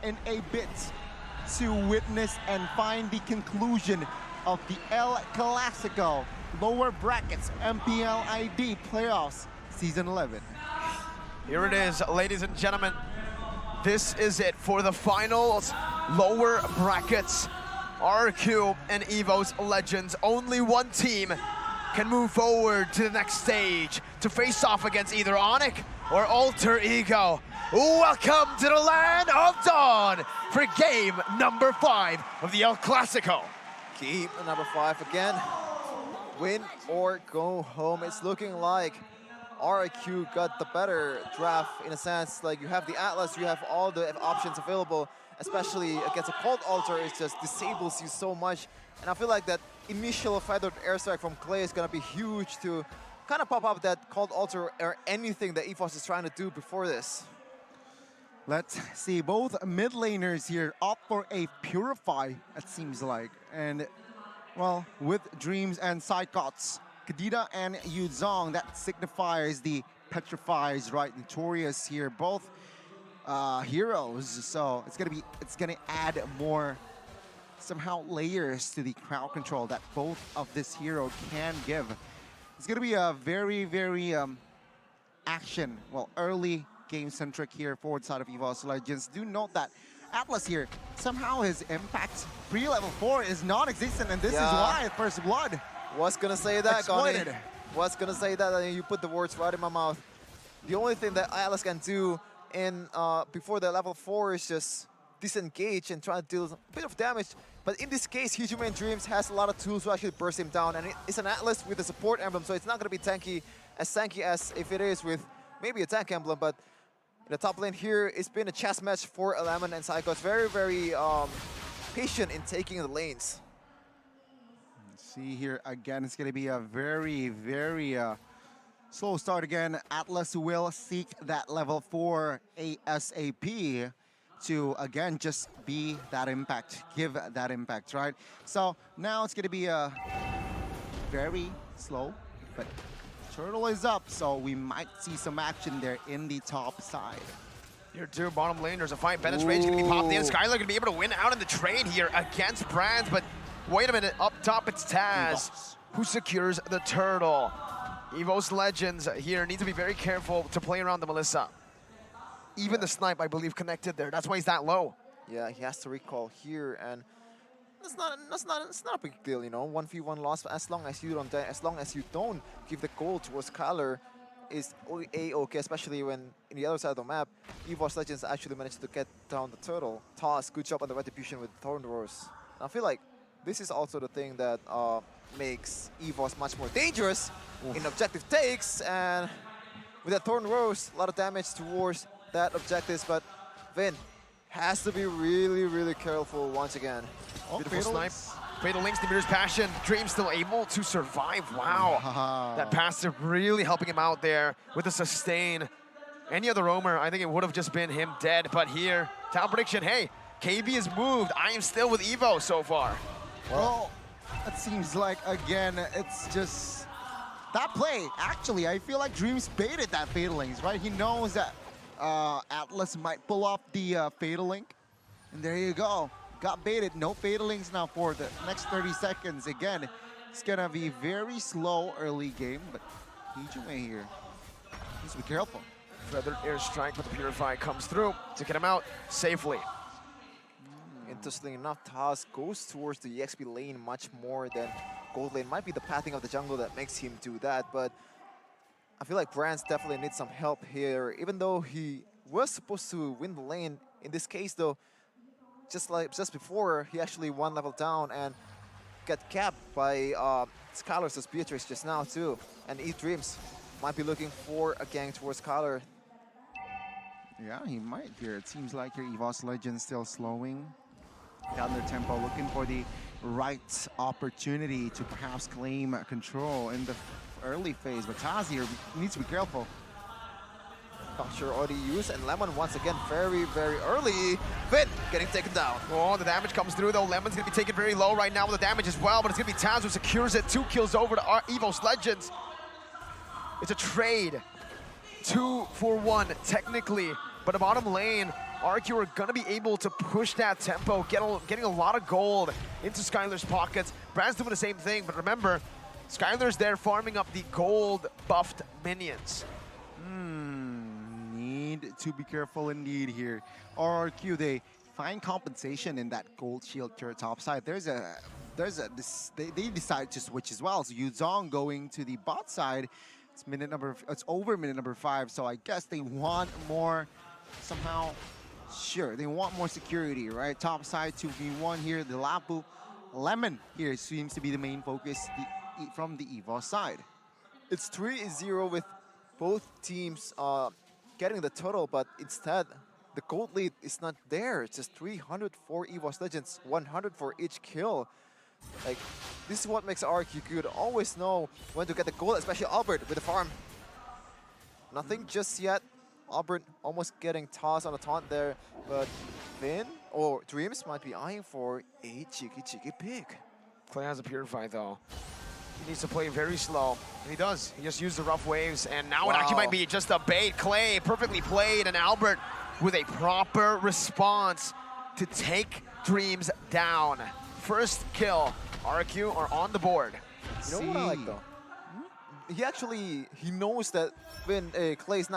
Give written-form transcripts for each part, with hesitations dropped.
in a bit to witness and find the conclusion of the El Clasico lower brackets MPL ID playoffs season 11. Here it is, ladies and gentlemen. This is it for the finals, lower brackets. RRQ and EVOS Legends. Only one team can move forward to the next stage to face off against either Onyx or Alter Ego. Welcome to the land of dawn for game number 5 of the El Clasico. Game number 5 again. Win or go home. It's looking like RRQ got the better draft in a sense. Like, you have the Atlas, you have all the options available, especially against a Cold Alter. It just disables you so much. And I feel like that initial feathered airstrike from Clay is gonna be huge to kind of pop up that Cold Alter or anything that EVOS is trying to do before this. Let's see, both mid laners here opt for a Purify, it seems like. And, well, with Dreams and Psychots, Kadita and Yuzong, that signifies the Petrifies, right? Notorious here, both heroes. So it's gonna add more somehow layers to the crowd control that both of this hero can give. It's gonna be a very, very early game-centric here forward side of EVOS Legends. Do note that Atlas here, somehow his impact pre-level 4 is non-existent, and this is why First Blood was gonna say that, exploited. Connie. Was gonna say that, and you put the words right in my mouth. The only thing that Atlas can do in before the level 4 is just disengage and try to deal a bit of damage. But in this case, Human Dreams has a lot of tools to actually burst him down, and it's an Atlas with a support emblem, so it's not gonna be tanky as if it is with maybe a tank emblem. But in the top lane here, it's been a chess match for Lemon and Psycho. It's very, very patient in taking the lanes. See here again, it's going to be a very, very slow start again. Atlas will seek that level 4 ASAP to, again, just be that impact, give that impact, right? So now it's going to be a very slow, but turtle is up, so we might see some action there in the top side. Here too, bottom lane, there's a fight. Bennett Rage gonna be popped in. Skylar gonna be able to win out in the trade here against Brands, but wait a minute, up top it's Taz who secures the turtle. EVOS Legends here need to be very careful to play around the Melissa. Even the snipe, I believe, connected there. That's why he's that low. Yeah, he has to recall here, and it's not a big deal, you know. 1v1 loss, as long as you don't die, as long as you don't give the goal towards Skylar, is a-okay, especially when in the other side of the map, EVOS Legends actually managed to get down the turtle. Toss, good job on the retribution with Thorn Rose. I feel like this is also the thing that makes EVOS much more dangerous in objective takes, and with that Thorn Rose, a lot of damage towards that objectives, but Vin has to be really, really careful once again. Beautiful snipe. Fatal links to Mirror's Passion. Dream still able to survive. Wow. That passive really helping him out there with the sustain. Any other roamer, I think it would have just been him dead. But here, town prediction, hey, KB is moved. I am still with Evo so far. Well, it seems like, again, it's just that play. Actually, I feel like Dreams baited that Fatal Links, right? He knows that Atlas might pull off the Fatal Link. And there you go. Got baited. No Fatal Links now for the next 30 seconds. Again, it's going to be very slow early game, but Hijime here needs to be careful. Feathered airstrike with the Purify comes through to get him out safely. Interestingly enough, Taz goes towards the EXP lane much more than gold lane. Might be the pathing of the jungle that makes him do that, but I feel like Brands definitely needs some help here. Even though he was supposed to win the lane, in this case though, just before, he actually one level down and got capped by Skylar's Beatrice just now too. And E-Dreams might be looking for a gang towards Skylar. Yeah, he might here. It seems like your EVOS Legends still slowing down their tempo, looking for the right opportunity to perhaps claim control in the early phase. But Taz here needs to be careful. Puncture already used, and Lemon once again very, very early. Vin getting taken down. Oh, the damage comes through though. Lemon's gonna be taken very low right now with the damage as well, but it's gonna be Taz who secures it. 2 kills over to EVOS Legends. It's a trade. 2 for 1 technically, but the bottom lane, RRQ are gonna be able to push that tempo, getting a lot of gold into Skylar's pockets. Brand's doing the same thing, but remember, Skylar's there farming up the gold buffed minions. Need to be careful indeed here. RRQ, they find compensation in that gold shield turret top side. They decide to switch as well. So Yuzong going to the bot side. It's over minute number 5. So I guess they want more somehow. Sure, they want more security, right? Top side 2v1 here. The Lapu Lemon here seems to be the main focus from the EVOS side. It's 3-0 with both teams getting the total, but instead the gold lead is not there. It's just 300 for EVOS Legends, 100 for each kill. Like, this is what makes RRQ good. Always know when to get the gold, especially Albert with the farm. Nothing just yet. Albert almost getting tossed on a taunt there, but Finn or Dreams might be eyeing for a cheeky pick. Clay has a Purify though. He needs to play very slow, and he does. He just used the rough waves, and now it actually might be just a bait. Clay perfectly played, and Albert with a proper response to take Dreams down. First kill, RRQ are on the board. You know what I like though? He knows that when Clay's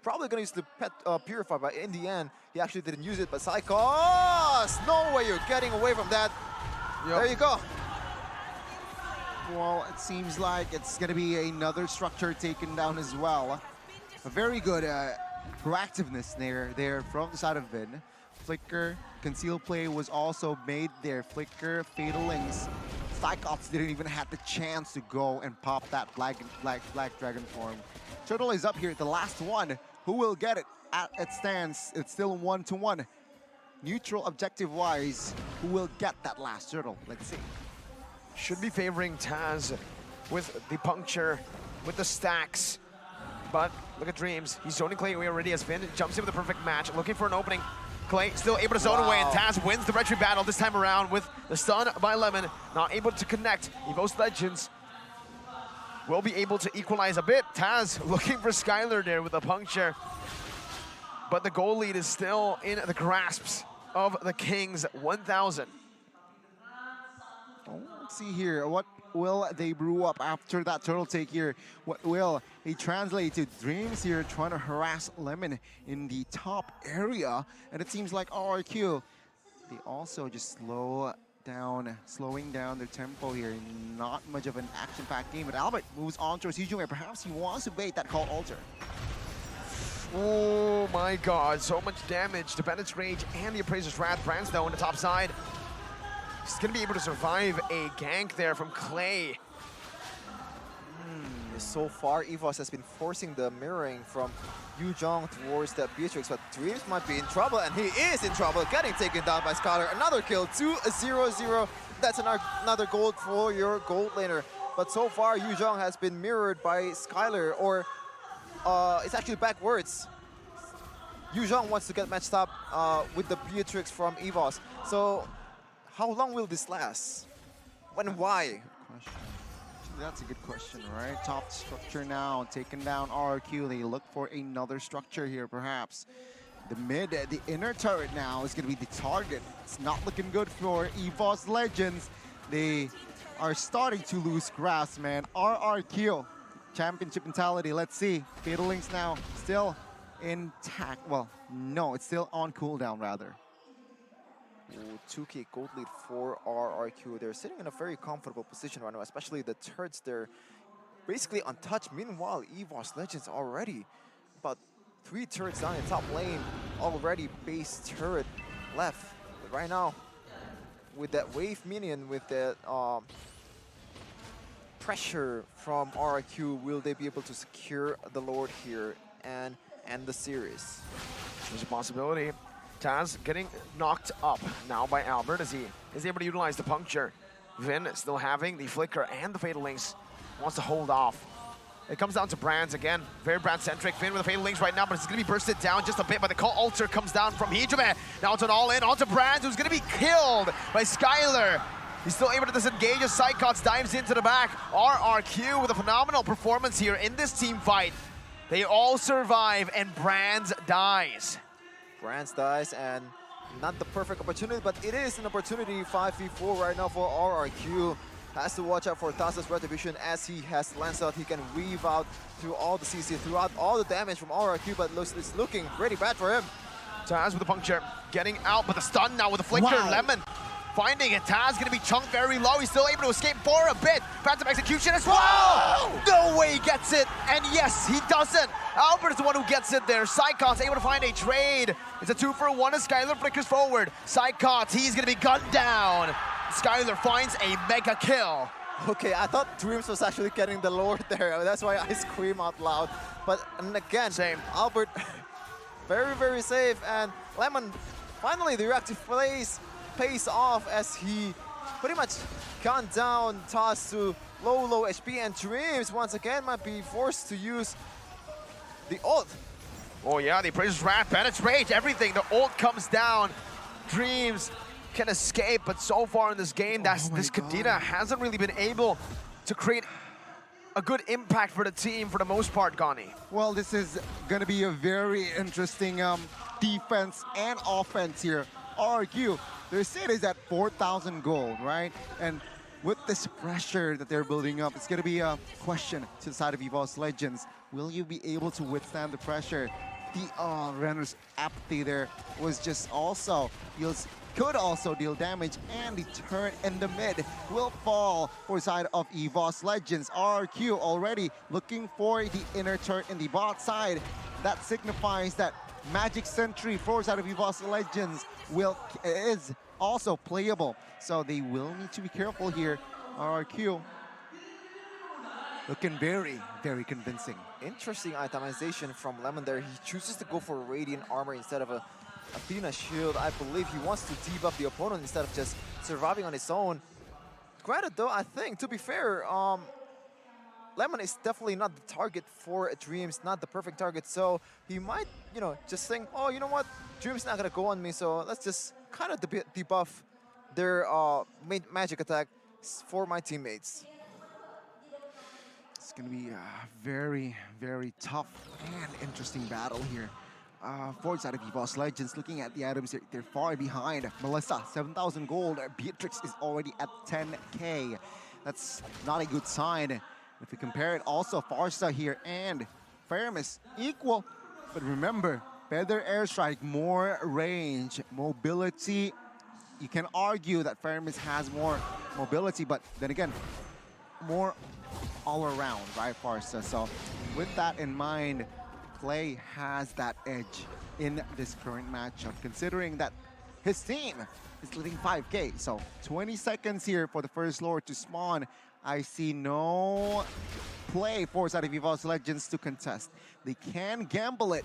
probably gonna use the pet Purify, but in the end, he actually didn't use it. But Psychos, no way you're getting away from that. Yep. There you go. Well, it seems like it's going to be another structure taken down as well. A very good proactiveness there from the side of Vin. Flicker, conceal play was also made there. Flicker, Fatal Links. Psychops didn't even have the chance to go and pop that Black Dragon form. Turtle is up here, the last one. Who will get it? It stands, it's still 1-1. Neutral objective-wise, who will get that last turtle? Let's see. Should be favoring Taz with the puncture, with the stacks. But look at Dreams. He's zoning Clay away already as Finn jumps in with the perfect match, looking for an opening. Clay still able to zone away, and Taz wins the retry battle this time around with the stun by Lemon. Not able to connect. EVOS Legends will be able to equalize a bit. Taz looking for Skylar there with a puncture. But the goal lead is still in the grasps of the Kings, 1,000. Let's see here. What will they brew up after that turtle take here? What will they translate to? Dreams here trying to harass Lemon in the top area. And it seems like RRQ, they also just slowing down their tempo here. Not much of an action-packed game, but Albert moves on towards Hijun, where perhaps he wants to bait that call altar. Oh my god, so much damage. The Bandit's Rage and the Appraiser's Wrath. Brand's though on the top side. He's gonna be able to survive a gank there from Clay. So far, EVOS has been forcing the mirroring from Yuzong towards that Beatrix, but Dreams might be in trouble, and he is in trouble, getting taken down by Scholar. Another kill, 2-0-0. That's another gold for your gold laner. But so far, Yuzong has been mirrored by Skylar, or it's actually backwards. Yuzong wants to get matched up with the Beatrix from EVOS. So how long will this last? When and why? That's a good question, right? Top structure now, taken down RRQ. They look for another structure here, perhaps. The inner turret now is going to be the target. It's not looking good for EVOS Legends. They are starting to lose grasp, man. RRQ, championship mentality. Let's see. Fatal Links now still intact. Well, no, it's still on cooldown, rather. Ooh, 2K gold lead for RRQ. They're sitting in a very comfortable position right now, especially the turrets. They're basically untouched. Meanwhile, EVOS Legends already about 3 turrets down in top lane. Already base turret left. But right now, with that wave minion, with that pressure from RRQ, will they be able to secure the Lord here and end the series? There's a possibility. Taz getting knocked up now by Albert as he is able to utilize the puncture. Vin still having the flicker and the Fatal Links. Wants to hold off. It comes down to Brands again. Very Brand-centric. Vin with the Fatal Links right now, but it's going to be bursted down just a bit. But the call altar comes down from Hijime. Now it's an all-in onto Brands, who's going to be killed by Skylar. He's still able to disengage as Psychots dives into the back. RRQ with a phenomenal performance here in this team fight. They all survive and Brands dies. Brands dies, and not the perfect opportunity, but it is an opportunity. 5v4 right now for RRQ. Has to watch out for Taz's retribution as he has Lancelot. He can weave out through all the CC, throughout all the damage from RRQ, but it's looking pretty bad for him. Taz with the puncture, getting out, but the stun now with the flicker. Wow. Lemon finding it. Taz gonna be chunked very low. He's still able to escape for a bit. Phantom execution as well. No way he gets it. And yes, he doesn't. Albert is the one who gets it there. Psychots able to find a trade. It's a 2-for-1 as Skylar flickers forward. Psychots, he's gonna be gunned down. Skylar finds a mega kill. Okay, I thought Dreams was actually getting the Lord there. That's why I scream out loud. But and again, Same. Albert, very, very safe. And Lemon, finally the reactive pays off as he pretty much gunned down Taz to low HP. And Dreams, once again, might be forced to use the ult. Oh yeah, the Appraiser's Wrath, Bennett's Rage, everything. The ult comes down. Dreams can escape, but so far in this game, this Kadena hasn't really been able to create a good impact for the team for the most part, Gani. Well, this is going to be a very interesting defense and offense here. RRQ, their set is at 4,000 gold, right? And with this pressure that they're building up, it's going to be a question to the side of EVOS Legends. Will you be able to withstand the pressure? The Renner's apathy there was just also could also deal damage, and the turn in the mid will fall for the side of EVOS Legends. RRQ already looking for the inner turret in the bot side. That signifies that Magic Sentry for the side of EVOS Legends is also playable. So they will need to be careful here. RRQ looking very, very convincing. Interesting itemization from Lemon there. He chooses to go for Radiant Armor instead of a Athena Shield. I believe he wants to debuff the opponent instead of just surviving on his own. Granted though, I think, to be fair, Lemon is definitely not the target for Dreams, not the perfect target. So he might, you know, just think, oh, you know what? Dreams not gonna go on me, so let's just kind of debuff their magic attack for my teammates. It's going to be a very, very tough and interesting battle here. For the side of EVOS Legends, looking at the items, they're far behind. Melissa, 7,000 gold. Beatrix is already at 10K. That's not a good sign. If we compare it, also Farsa here and Faramis equal. But remember, better airstrike, more range, mobility. You can argue that Faramis has more mobility, but then again, more all around, right, Farsa? So with that in mind, Play has that edge in this current matchup, considering that his team is leading 5K. So 20 seconds here for the first Lord to spawn. I see no play for side of EVOS Legends to contest. They can gamble it,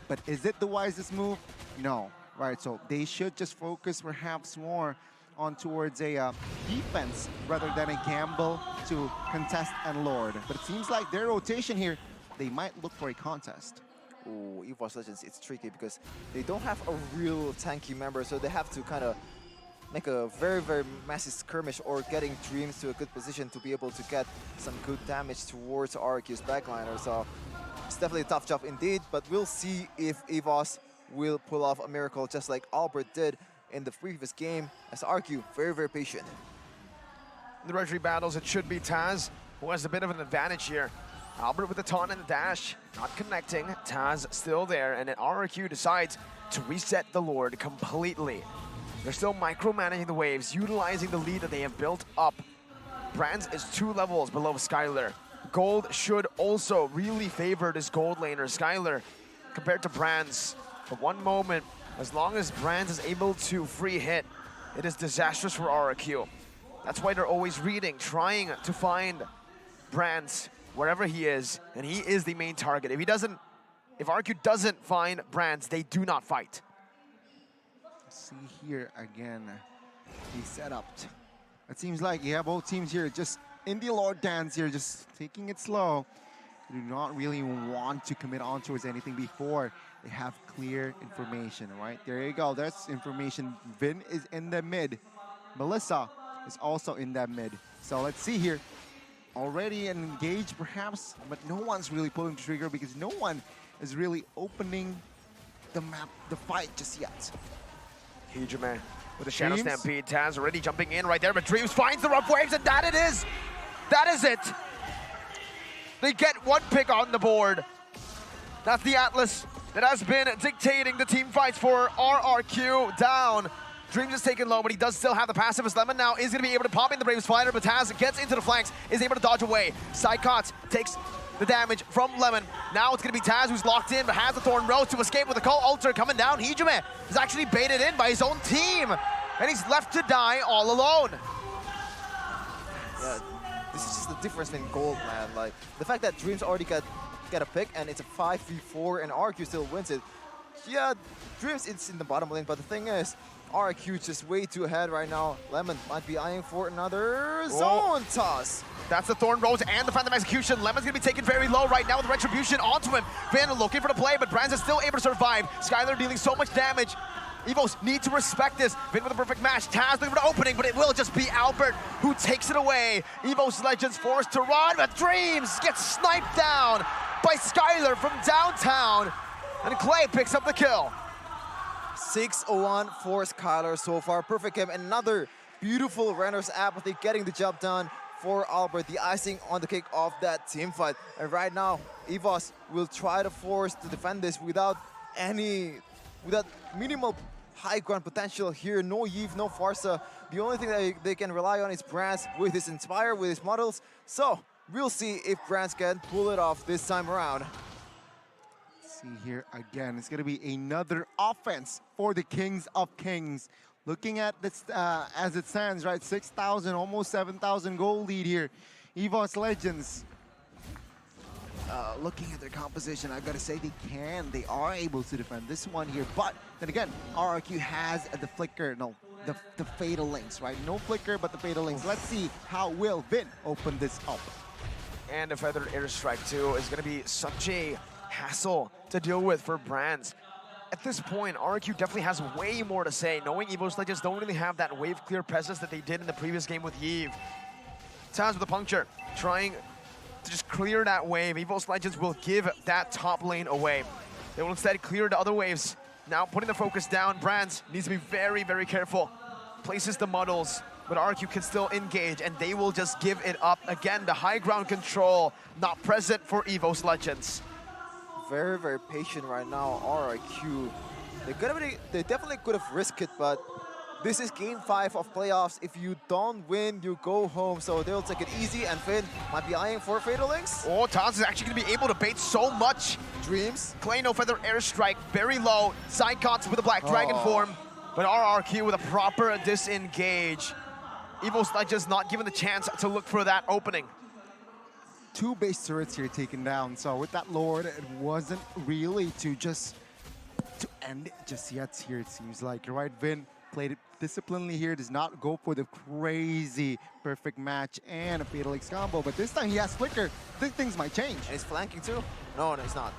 but is it the wisest move? No, right? So they should just focus perhaps more on towards a defense rather than a gamble to contest and Lord. But it seems like their rotation here, they might look for a contest. Ooh, EVOS Legends, it's tricky because they don't have a real tanky member, so they have to kind of make a very, very massive skirmish or getting Dreams to a good position to be able to get some good damage towards RRQ's backliner. So it's definitely a tough job indeed, but we'll see if EVOS will pull off a miracle just like Albert did in the previous game, as RRQ very, very patient. In the Registry battles, it should be Taz who has a bit of an advantage here. Albert with the taunt and the dash, not connecting. Taz still there, and then RRQ decides to reset the Lord completely. They're still micromanaging the waves, utilizing the lead that they have built up. Brands is 2 levels below Skylar. Gold should also really favor this gold laner, Skylar, compared to Brands. For one moment, as long as Brands is able to free hit, it is disastrous for RRQ. That's why they're always reading, trying to find Brands wherever he is, and he is the main target. If RRQ doesn't find Brands, they do not fight. See here again, the setup. It seems like, yeah, both teams here just in the Lord dance here, just taking it slow. They do not really want to commit on towards anything before they have clear information, right? There you go, that's information. Vin is in the mid. Melissa is also in that mid. So let's see here. Already engaged perhaps, but no one's really pulling the trigger because no one is really opening the map, the fight just yet. Hijime with the Shadow Dreams. Stampede. Taz already jumping in right there, but Dreams finds the rough waves, and that it is. That is it. They get one pick on the board. That's the Atlas that has been dictating the team fights for RRQ down. Dreams is taken low, but he does still have the passive. Lemon now is going to be able to pop in the Braves Fighter, but Taz gets into the flanks, is able to dodge away. Psychots takes the damage from Lemon. Now it's going to be Taz who's locked in, but has the Thorn Rose to escape with the Call Alter coming down. Hijime is actually baited in by his own team, and he's left to die all alone. Yeah, this is just the difference in gold, man. Like, the fact that Dreams already got a pick, and it's a 5v4, and RRQ still wins it. Yeah, Dreams is in the bottom lane, but the thing is, RRQ is just way too ahead right now. Lemon might be eyeing for another zone toss. That's the Thorn Rose and the Phantom Execution. Lemon's gonna be taken very low right now with Retribution onto him. Van looking for the play, but Brands is still able to survive. Skylar dealing so much damage. EVOS need to respect this. Vin with a perfect match. Taz looking for the opening, but it will just be Albert who takes it away. EVOS Legends forced to run, but Dreams gets sniped down by Skylar from downtown. And Clay picks up the kill. 6-1 for Skylar so far. Perfect game. Another beautiful Renner's Apathy getting the job done for Albert. The icing on the cake of that team fight. And right now, EVOS will try to force to defend this without minimal high ground potential here. No Yves, no Farsa. The only thing that they can rely on is Brands with his Inspire, with his models. So we'll see if Brands can pull it off this time around. See here again, it's going to be another offense for the Kings of Kings. Looking at this as it stands, right? 6,000, almost 7,000 goal lead here. EVOS Legends. Looking at their composition, I gotta say they are able to defend this one here. But then again, RRQ has the flicker, the fatal links, right? No flicker, but the fatal links. Let's see how will Vin open this up. And a Feathered Airstrike too is gonna be such a hassle to deal with for Brands. At this point, RRQ definitely has way more to say, knowing EVOS Legends don't really have that wave clear presence that they did in the previous game with Yves. Taz with the puncture, trying to just clear that wave. EVOS Legends will give that top lane away. They will instead clear the other waves. Now putting the focus down, Brands needs to be very, very careful. Places the muddles, but RRQ can still engage, and they will just give it up. Again, the high ground control not present for EVOS Legends. Very, very patient right now, RRQ. They definitely could have risked it, but this is game 5 of playoffs. If you don't win, you go home. So they'll take it easy, and Finn might be eyeing for Fatal Links. Oh, Taz is actually going to be able to bait so much. Dreams. Clay no Feather Airstrike, very low. Psychots with a Black Dragon form, but RRQ with a proper disengage. EVOS Legends not given the chance to look for that opening. 2 base turrets here taken down. So with that Lord, it wasn't really to end it just yet here, it seems like. You're right, Vin played it disciplinedly here, does not go for the crazy perfect match and a Fatal X combo, but this time he has Flicker. I think things might change. And he's flanking too? No, it's not.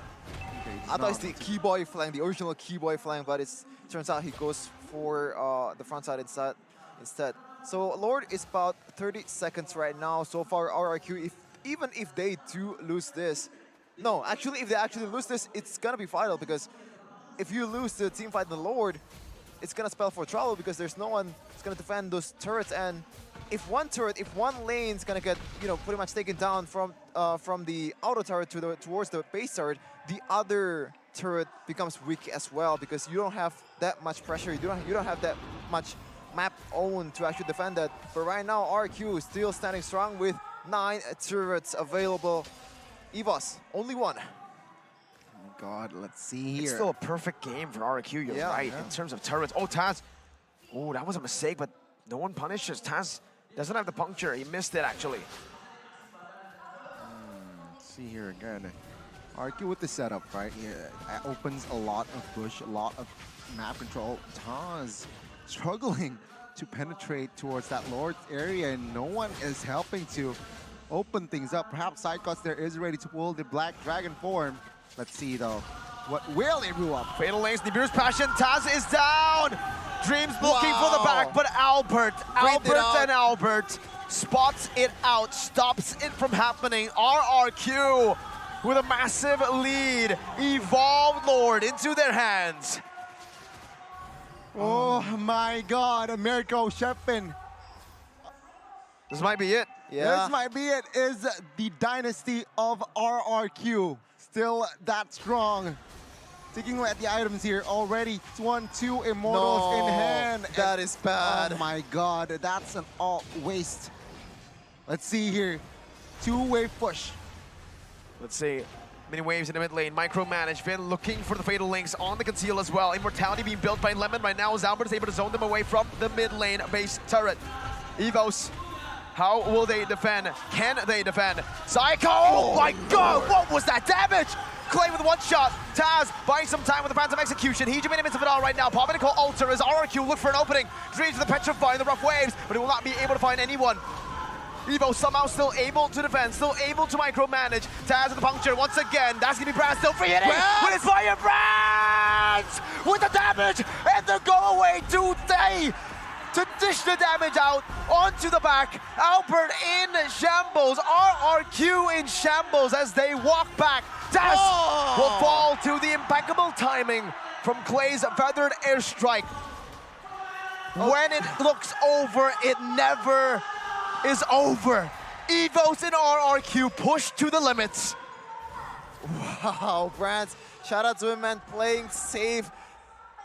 Okay, I thought it's the Keyboy flank, the original Keyboy flank, but it turns out he goes for the front side instead. So Lord is about 30 seconds right now. So far, RRQ, even if they do lose this, no, actually, if they actually lose this, it's gonna be vital, because if you lose the team fight in the Lord, it's gonna spell for trouble, because there's no one that's gonna defend those turrets. And if one lane's gonna get, pretty much taken down from the auto turret towards the base turret, the other turret becomes weak as well, because you don't have that much pressure. You don't have that much map owned to actually defend that. But right now, RQ is still standing strong with 9 turrets available. EVOS, only 1. Oh God, let's see here. It's still a perfect game for RRQ, you're right, in terms of turrets. Oh, Taz. Oh, that was a mistake, but no one punishes. Taz doesn't have the puncture. He missed it, actually. Let's see here again. RQ with the setup, right? Yeah, opens a lot of bush, a lot of map control. Taz struggling to penetrate towards that Lord's area, and no one is helping to open things up. Perhaps Psychots there is ready to pull the Black Dragon form. Let's see though, what will it do up? Fatal Links, Nibiru's Passion, Taz is down! Dreams looking for the back, but Albert spots it out, stops it from happening. RRQ with a massive lead. Evolved Lord into their hands. Oh my God, Americo Shepin. This might be it. Yeah. This might be it. Is the dynasty of RRQ still that strong? Taking a look at the items here already. 1-2 Immortals in hand. That is bad. Oh my God, that's an alt waste. Let's see here. 2-wave push. Let's see. Many waves in the mid lane. Micromanage. Finn looking for the fatal links on the conceal as well. Immortality being built by Lemon right now. Zalbert is able to zone them away from the mid lane base turret. EVOS. How will they defend? Can they defend? Psycho! Oh my God! What was that damage? Clay with one shot. Taz buying some time with the Phantom Execution. He's in the midst of it all right now. Popping a call Alter as RRQ look for an opening. Dreams of the Petrify in the rough waves, but he will not be able to find anyone. Evo somehow still able to defend, still able to micromanage. Taz with the puncture once again. That's gonna be Brand still free hitting with his fire. Brands with the damage and the go away today to dish the damage out onto the back. Albert in shambles, RRQ in shambles as they walk back. Taz will fall to the impeccable timing from Clay's feathered airstrike. When it looks over, it never is over. EVOS and RRQ push to the limits. Wow, Brands, shout out to him, man, playing safe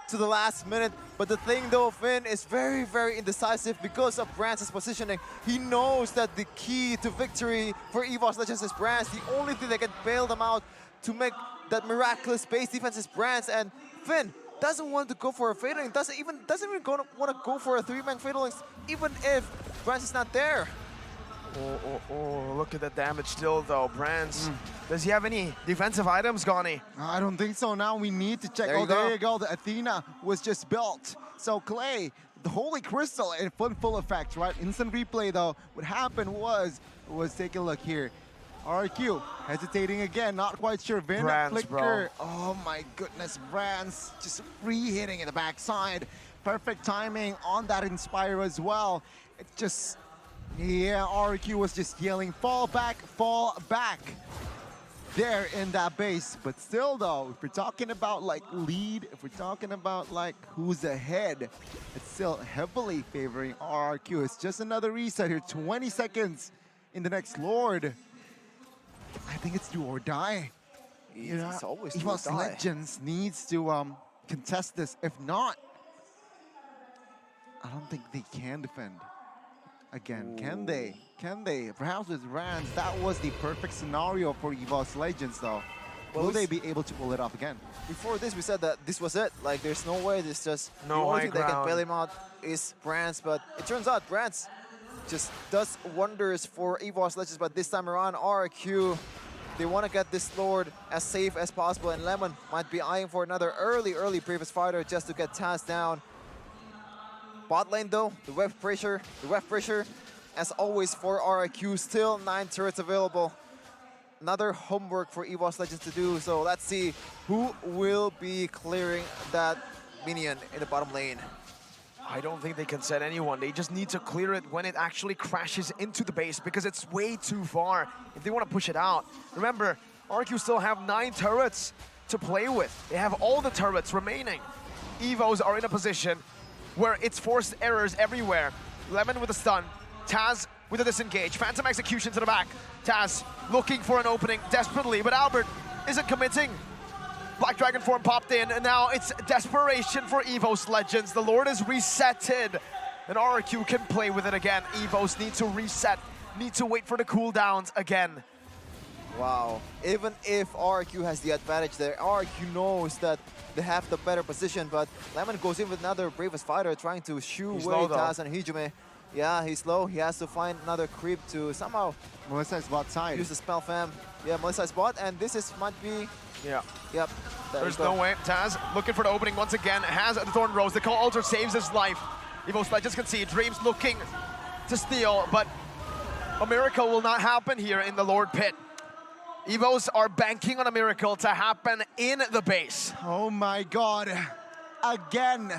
to the last minute. But the thing though, Finn is very, very indecisive because of Brands' positioning. He knows that the key to victory for EVOS Legends is Brands. The only thing that can bail them out to make that miraculous base defense is Brands. And Finn doesn't want to go for a fatal link, doesn't even want to go for a 3-man fatal link, even if Brands is not there. Oh, look at the damage still though. Brands, does he have any defensive items, Gani? I don't think so. Now we need to check. There you go. The Athena was just built. So Clay, the Holy Crystal in full effect, right? Instant replay though. What happened was take a look here. RRQ hesitating again, not quite sure. Vin Brands, flicker. Oh my goodness, Brands just free hitting in the backside. Perfect timing on that Inspire as well. It just, yeah, RRQ was just yelling, fall back there in that base. But still though, if we're talking about like lead, if we're talking about like who's ahead, it's still heavily favoring RRQ. It's just another reset here, 20 seconds in the next Lord. I think it's do or die. It's always do or EVOS die. Legends needs to contest this. If not, I don't think they can defend. Again, can they? Can they? Perhaps with Rans, that was the perfect scenario for EVOS Legends though. Well, Will they be able to pull it off again? Before this, we said that this was it. Like, there's no way. There's just No the only high thing that can ground. bail him out is Brands. But it turns out Brands just does wonders for EVOS Legends. But this time around, RRQ, they want to get this Lord as safe as possible. And Lemon might be eyeing for another early previous fighter just to get Taz down. Bot lane though, the web pressure, as always for RRQ, still 9 turrets available. Another homework for EVOS Legends to do, so let's see who will be clearing that minion in the bottom lane. I don't think they can set anyone. They just need to clear it when it actually crashes into the base because it's way too far if they want to push it out. Remember, RRQ still have 9 turrets to play with. They have all the turrets remaining. EVOs are in a position where it's forced errors everywhere. Lemon with a stun, Taz with a disengage, Phantom Execution to the back. Taz looking for an opening desperately, but Albert isn't committing. Black Dragon form popped in, and now it's desperation for EVOS Legends. The Lord is resetted, and RRQ can play with it again. EVOS need to reset, need to wait for the cooldowns again. Wow, even if RRQ has the advantage there, RRQ knows that they have the better position, but Lemon goes in with another Bravest Fighter trying to shoo away Taz and Hijime. Yeah, he's low. He has to find another creep to somehow Melissa's bot side. use the spell fam. Yeah, Melissa's bot, and this is might be. Yeah. Yep. There's no way. Taz looking for the opening once again. Has the Thorn Rose. The Call Altar saves his life. EVOS Legends can see Dreams looking to steal, but a miracle will not happen here in the Lord Pit. EVOs are banking on a miracle to happen in the base. Oh my God. Again.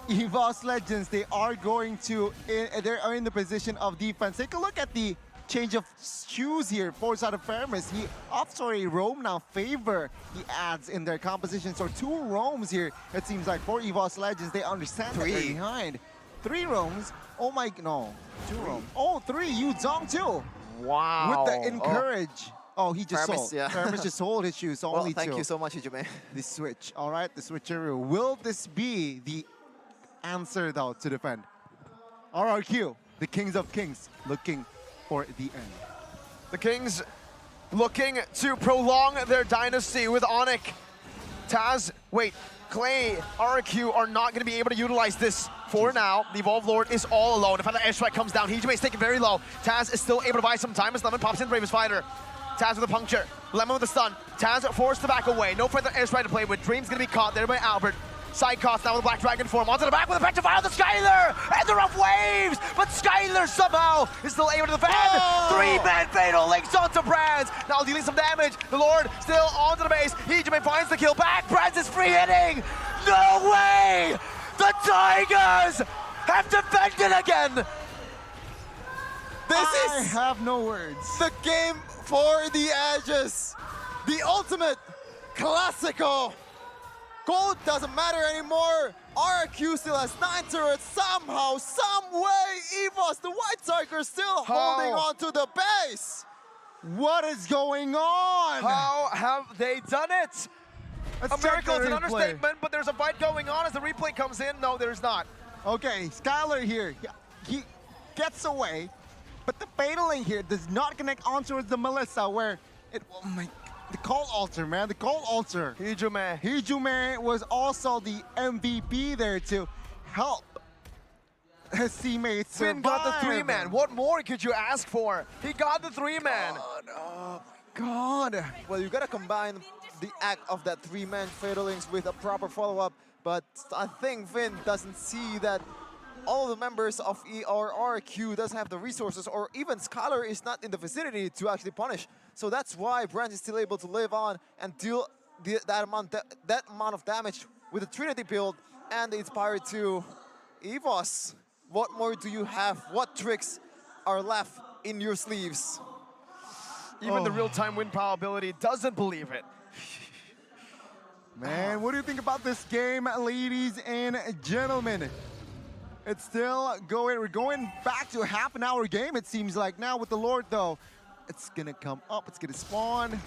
EVOS Legends, they are going to, they are in the position of defense. Take a look at the change of shoes here for side of Fairness. He opts for a roam now. Favor he adds in their composition. So 2 roams here, it seems like, for EVOS Legends. They understand that they're behind. 3 roams. Oh my, no. 2 roams. Oh, 3. Yu Zhong too. Wow. With the encourage. Oh, he just Fairness, sold. yeah. Fairness just sold his shoes. So Well, only 2. thank you so much, Ijume. The switch. All right, the switcheroo. Will this be the answer, though, to defend? RRQ, the Kings of Kings, looking for the end. The Kings looking to prolong their dynasty with Onyx. Taz, wait, Clay, RRQ are not going to be able to utilize this for now. The Evolved Lord is all alone. If the airstrike comes down, Heejime is taken very low. Taz is still able to buy some time as Lemon pops in Bravest Fighter. Taz with a puncture, Lemon with a stun. Taz forced to back away. No further airstrike to play with. Dream's going to be caught there by Albert. Side cost now with the Black Dragon form. Onto the back with a petrify on the Skylar! And the rough waves! But Skylar somehow is still able to defend! 3-man fatal links onto Brands! Now dealing some damage. The Lord still onto the base. Heejime finds the kill back. Brands is free hitting! No way! The Tigers have defended again! I have no words. The game for the ages. The ultimate classical. Gold doesn't matter anymore. RRQ still has 9 turrets. Somehow, some way, EVOS, the White Tiger, still holding on to the base. What is going on? How have they done it? Let's A miracle is check an the replay. understatement, but there's a fight going on as the replay comes in. No, there's not. Okay, Skylar here. He gets away, but the fataling here does not connect on towards the Melissa, where it. Oh my. The Call Altar, man. The Call Altar. Heejime was also the MVP there to help his teammates survive. Finn got the 3-man. What more could you ask for? He got the 3-man. Oh my God. Well, you gotta combine the act of that 3-man fatalings with a proper follow-up, but I think Finn doesn't see that all of the members of RRQ doesn't have the resources, or even Skylar is not in the vicinity to actually punish. So that's why Brand is still able to live on and deal that amount of damage with the Trinity build and the Inspired 2. EVOS, what more do you have? What tricks are left in your sleeves? Even the real-time win probability doesn't believe it. Man, what do you think about this game, ladies and gentlemen? It's still going. We're going back to a half-an-hour game, it seems like. Now with the Lord, though, it's going to come up. It's going to spawn.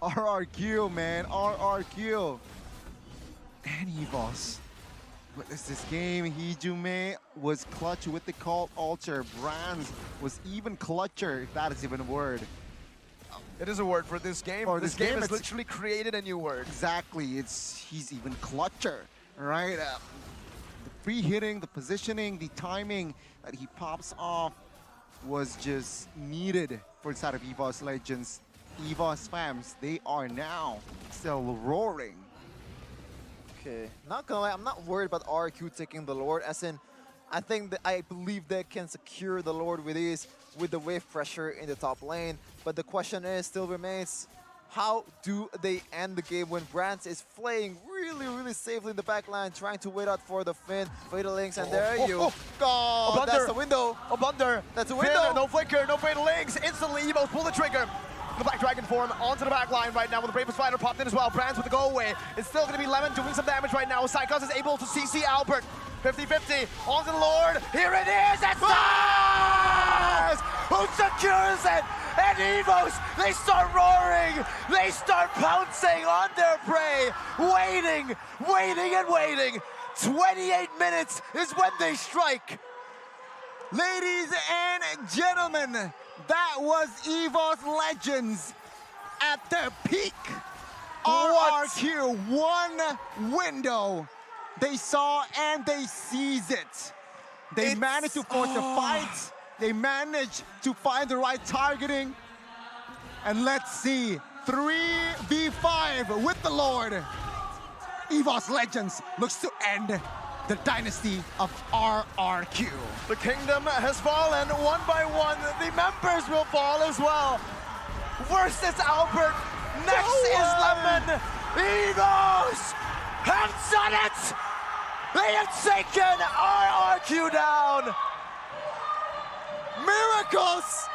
RRQ, man. RRQ. And EVOS. What is this game? Heejime was clutch with the Call Altar. Brands was even clutcher, if that is even a word. It is a word for this game. For this this game, has it's literally created a new word. Exactly. He's even clutcher, right? The free hitting, the positioning, the timing that he pops off was just needed for the side of EVOS Legends. EVOS fams, they are now still roaring. Okay, not gonna lie, I'm not worried about RRQ taking the Lord, as in, I believe they can secure the Lord with ease with the wave pressure in the top lane. But the question still remains, how do they end the game when Brands is playing really safely in the back line, trying to wait out for the Finn, Fatalings, and there you go. That's the window. A blunder. That's a window. Finn, no flicker, no Fatalings. Instantly, EVOS pull the trigger. The Black Dragon form onto the back line right now with the Bravest Fighter popped in as well. Brands with the go away. It's still going to be Lemon doing some damage right now. Psychos is able to CC Albert. 50-50 onto the Lord. Here it is. It's Stars! Who secures it? And EVOS, they start roaring. They start pouncing on their prey. Waiting and waiting. 28 minutes is when they strike. Ladies and gentlemen, that was EVOS Legends at their peak. RRQ, one window. They saw and they seized it. They managed to force the fight. They managed to find the right targeting. And let's see, 3v5 with the Lord. EVOS Legends looks to end the dynasty of RRQ. The kingdom has fallen one by one. The members will fall as well. First is Albert, next is Lemon. EVOS have done it! They have taken RRQ down! Miracles